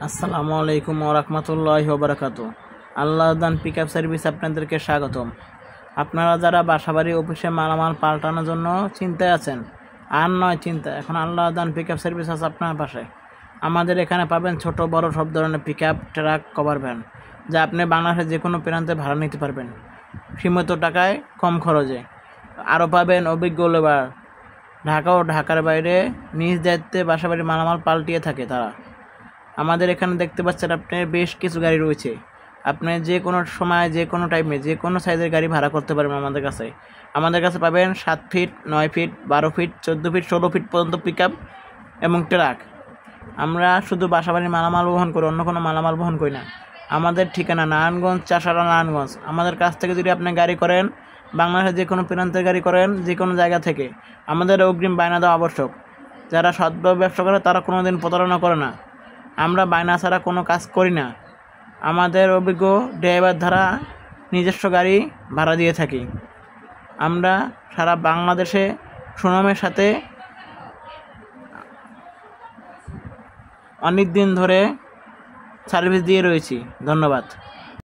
আসসালামু আলাইকুম ওয়া রাহমাতুল্লাহি ওয়া বারাকাতুহু। আল্লাহদান পিকআপ সার্ভিস আপনাদেরকে স্বাগতম। আপনারা যারা বাসাবাড়ি অফিসে মালামাল পাল্টানোর জন্য চিন্তায় আছেন, আর নয় চিন্তা, এখন আল্লাহদান পিকআপ সার্ভিস আছে আপনার পাশে। আমাদের এখানে পাবেন ছোট বড় সব ধরনের পিকআপ, ট্রাক, কভার ভ্যান, যা আপনি বাংলাদেশের যে কোনো প্রান্তে ভাড়া নিতে পারবেন সীমিত টাকায়, কম খরচে। আরও পাবেন অভিজ্ঞ লেবার, ঢাকা ও ঢাকার বাইরে নিজ দায়িত্বে বাসাবাড়ি মালামাল পাল্টিয়ে থাকে তারা। আমাদের এখানে দেখতে পাচ্ছেন আপনি বেশ কিছু গাড়ি রয়েছে। আপনি যে কোনো সময়, যে কোনো টাইমে, যে কোনো সাইজের গাড়ি ভাড়া করতে পারবেন আমাদের কাছে পাবেন 7 feet, 9 feet, 12 feet, 14 feet, 16 feet পর্যন্ত পিকআপ এবং ট্রাক। আমরা শুধু বাসাবাড়ির মালামাল বহন করি, অন্য কোনো মালামাল বহন করি না। আমাদের ঠিকানা নারায়ণগঞ্জ, চাষাড়া নারায়ণগঞ্জ। আমাদের কাছ থেকে যদি আপনি গাড়ি করেন, বাংলাদেশের যে কোনো প্রান্তের গাড়ি করেন, যে কোনো জায়গা থেকে, আমাদের অগ্রিম বায়না দেওয়া আবশ্যক। যারা সৎভাবে ব্যবসা করে তারা কোনো দিন প্রতারণা করে না। আমরা বায়না ছাড়া কোনো কাজ করি না। আমাদের অভিজ্ঞ ড্রাইভার দ্বারা নিজস্ব গাড়ি ভাড়া দিয়ে থাকি। আমরা সারা বাংলাদেশে সুনামের সাথে অনেক দিন ধরে সার্ভিস দিয়ে রয়েছি। ধন্যবাদ।